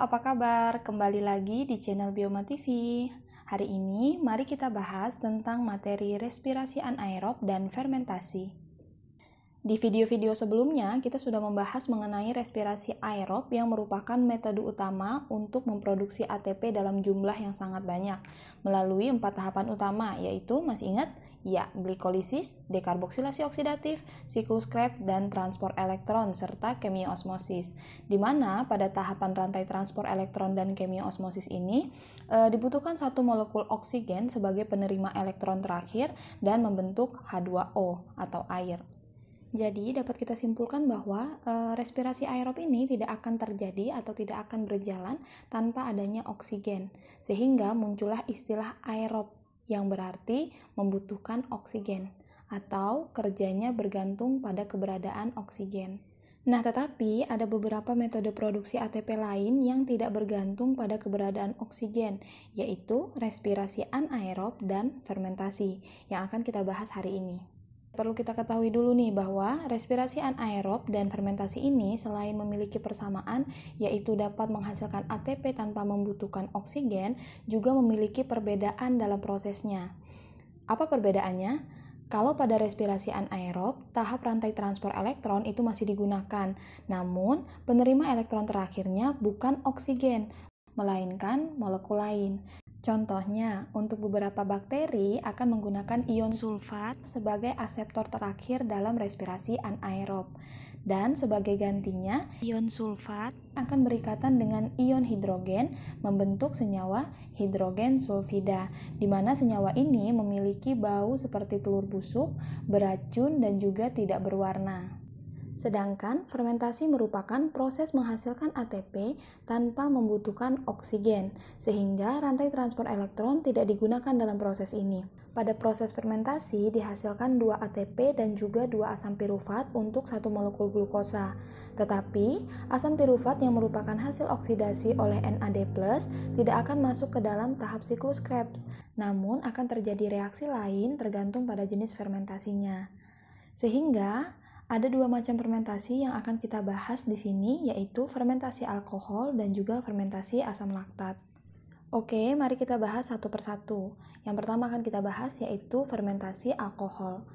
apa kabar? Kembali lagi di channel Bioma TV. Hari ini, mari kita bahas tentang materi respirasi anaerob dan fermentasi. Di video-video sebelumnya, kita sudah membahas mengenai respirasi aerob yang merupakan metode utama untuk memproduksi ATP dalam jumlah yang sangat banyak melalui 4 tahapan utama, yaitu, masih ingat? Ya, glikolisis, dekarboksilasi oksidatif, siklus Krebs, dan transport elektron, serta kemioosmosis. Di mana pada tahapan rantai transport elektron dan kemioosmosis ini dibutuhkan satu molekul oksigen sebagai penerima elektron terakhir dan membentuk H2O atau air. Jadi dapat kita simpulkan bahwa respirasi aerob ini tidak akan terjadi atau tidak akan berjalan tanpa adanya oksigen, sehingga muncullah istilah aerob yang berarti membutuhkan oksigen atau kerjanya bergantung pada keberadaan oksigen. Nah, tetapi ada beberapa metode produksi ATP lain yang tidak bergantung pada keberadaan oksigen, yaitu respirasi anaerob dan fermentasi yang akan kita bahas hari ini. Perlu kita ketahui dulu nih bahwa respirasi anaerob dan fermentasi ini selain memiliki persamaan, yaitu dapat menghasilkan ATP tanpa membutuhkan oksigen, juga memiliki perbedaan dalam prosesnya. Apa perbedaannya? Kalau pada respirasi anaerob, tahap rantai transport elektron itu masih digunakan, namun penerima elektron terakhirnya bukan oksigen, melainkan molekul lain. Contohnya, untuk beberapa bakteri akan menggunakan ion sulfat sebagai aseptor terakhir dalam respirasi anaerob. Dan sebagai gantinya, ion sulfat akan berikatan dengan ion hidrogen membentuk senyawa hidrogen sulfida, di mana senyawa ini memiliki bau seperti telur busuk, beracun, dan juga tidak berwarna. Sedangkan fermentasi merupakan proses menghasilkan ATP tanpa membutuhkan oksigen, sehingga rantai transport elektron tidak digunakan dalam proses ini. Pada proses fermentasi dihasilkan 2 ATP dan juga 2 asam pirufat untuk 1 molekul glukosa. Tetapi, asam pirufat yang merupakan hasil oksidasi oleh NAD+, tidak akan masuk ke dalam tahap siklus Krebs, namun akan terjadi reaksi lain tergantung pada jenis fermentasinya. Sehingga ada 2 macam fermentasi yang akan kita bahas di sini, yaitu fermentasi alkohol dan juga fermentasi asam laktat. Oke, mari kita bahas satu persatu. Yang pertama akan kita bahas yaitu fermentasi alkohol.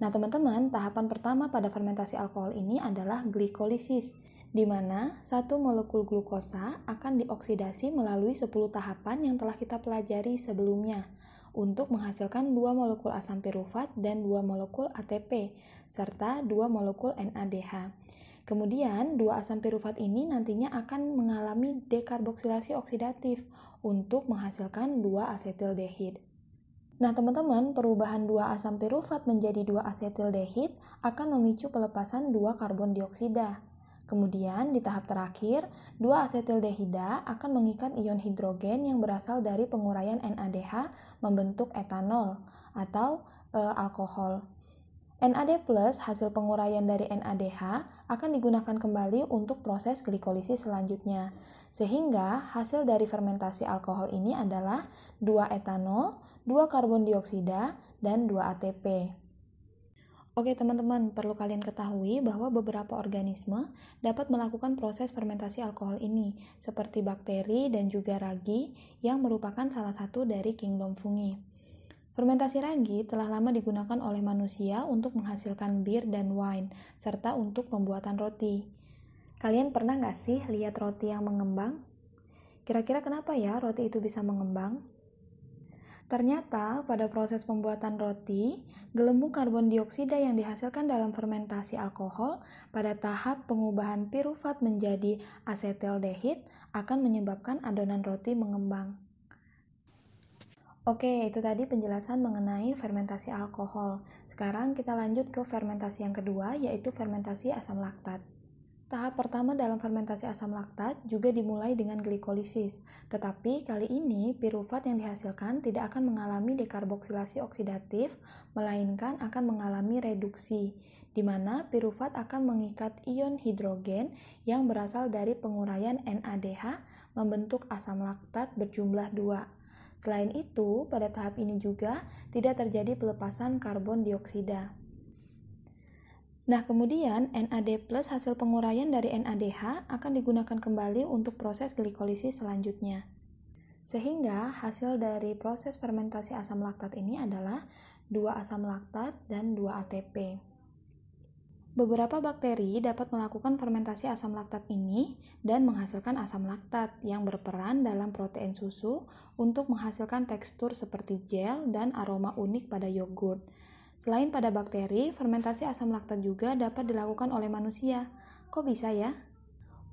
Nah, teman-teman, tahapan pertama pada fermentasi alkohol ini adalah glikolisis, di mana satu molekul glukosa akan dioksidasi melalui 10 tahapan yang telah kita pelajari sebelumnya, untuk menghasilkan 2 molekul asam pirufat dan 2 molekul ATP, serta 2 molekul NADH. Kemudian, 2 asam pirufat ini nantinya akan mengalami dekarboksilasi oksidatif untuk menghasilkan 2 asetildehid. Nah, teman-teman, perubahan 2 asam pirufat menjadi 2 asetildehid akan memicu pelepasan 2 karbon dioksida. Kemudian, di tahap terakhir, 2 asetildehida akan mengikat ion hidrogen yang berasal dari penguraian NADH membentuk etanol atau alkohol. NAD+ hasil penguraian dari NADH akan digunakan kembali untuk proses glikolisis selanjutnya. Sehingga hasil dari fermentasi alkohol ini adalah 2 etanol, 2 karbon dioksida, dan 2 ATP. Oke teman-teman, perlu kalian ketahui bahwa beberapa organisme dapat melakukan proses fermentasi alkohol ini, seperti bakteri dan juga ragi yang merupakan salah satu dari kingdom fungi. Fermentasi ragi telah lama digunakan oleh manusia untuk menghasilkan bir dan wine, serta untuk pembuatan roti. Kalian pernah nggak sih lihat roti yang mengembang? Kira-kira kenapa ya roti itu bisa mengembang? Ternyata, pada proses pembuatan roti, gelembung karbon dioksida yang dihasilkan dalam fermentasi alkohol pada tahap pengubahan pirufat menjadi asetildehid akan menyebabkan adonan roti mengembang. Oke, itu tadi penjelasan mengenai fermentasi alkohol. Sekarang kita lanjut ke fermentasi yang kedua, yaitu fermentasi asam laktat. Tahap pertama dalam fermentasi asam laktat juga dimulai dengan glikolisis, tetapi kali ini pirufat yang dihasilkan tidak akan mengalami dekarboksilasi oksidatif, melainkan akan mengalami reduksi, di mana pirufat akan mengikat ion hidrogen yang berasal dari penguraian NADH membentuk asam laktat berjumlah 2. Selain itu, pada tahap ini juga tidak terjadi pelepasan karbon dioksida. Nah, kemudian NAD+ hasil penguraian dari NADH akan digunakan kembali untuk proses glikolisis selanjutnya. Sehingga hasil dari proses fermentasi asam laktat ini adalah 2 asam laktat dan 2 ATP. Beberapa bakteri dapat melakukan fermentasi asam laktat ini dan menghasilkan asam laktat yang berperan dalam protein susu untuk menghasilkan tekstur seperti gel dan aroma unik pada yogurt. Selain pada bakteri, fermentasi asam laktat juga dapat dilakukan oleh manusia. Kok bisa ya?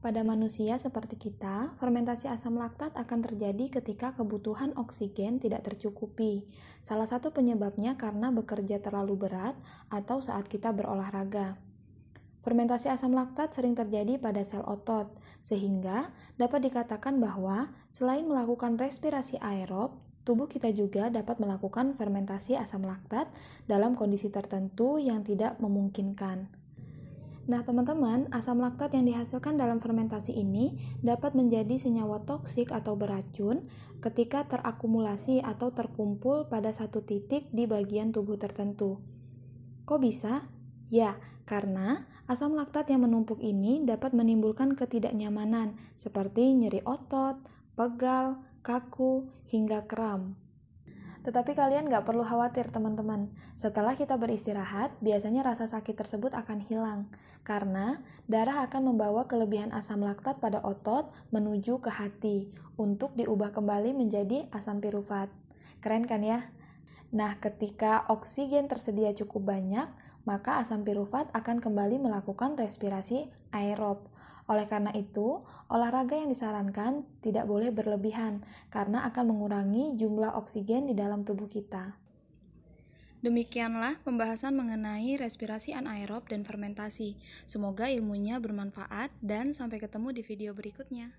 Pada manusia seperti kita, fermentasi asam laktat akan terjadi ketika kebutuhan oksigen tidak tercukupi. Salah satu penyebabnya karena bekerja terlalu berat atau saat kita berolahraga. Fermentasi asam laktat sering terjadi pada sel otot, sehingga dapat dikatakan bahwa selain melakukan respirasi aerob, tubuh kita juga dapat melakukan fermentasi asam laktat dalam kondisi tertentu yang tidak memungkinkan. Nah, teman-teman, asam laktat yang dihasilkan dalam fermentasi ini dapat menjadi senyawa toksik atau beracun ketika terakumulasi atau terkumpul pada satu titik di bagian tubuh tertentu. Kok bisa? Ya, karena asam laktat yang menumpuk ini dapat menimbulkan ketidaknyamanan seperti nyeri otot, pegal, kaku, hingga kram. Tetapi kalian nggak perlu khawatir teman-teman, setelah kita beristirahat, biasanya rasa sakit tersebut akan hilang, karena darah akan membawa kelebihan asam laktat pada otot menuju ke hati, untuk diubah kembali menjadi asam pirufat. Keren kan ya? Nah, ketika oksigen tersedia cukup banyak, maka asam pirufat akan kembali melakukan respirasi aerob. Oleh karena itu, olahraga yang disarankan tidak boleh berlebihan karena akan mengurangi jumlah oksigen di dalam tubuh kita. Demikianlah pembahasan mengenai respirasi anaerob dan fermentasi. Semoga ilmunya bermanfaat dan sampai ketemu di video berikutnya.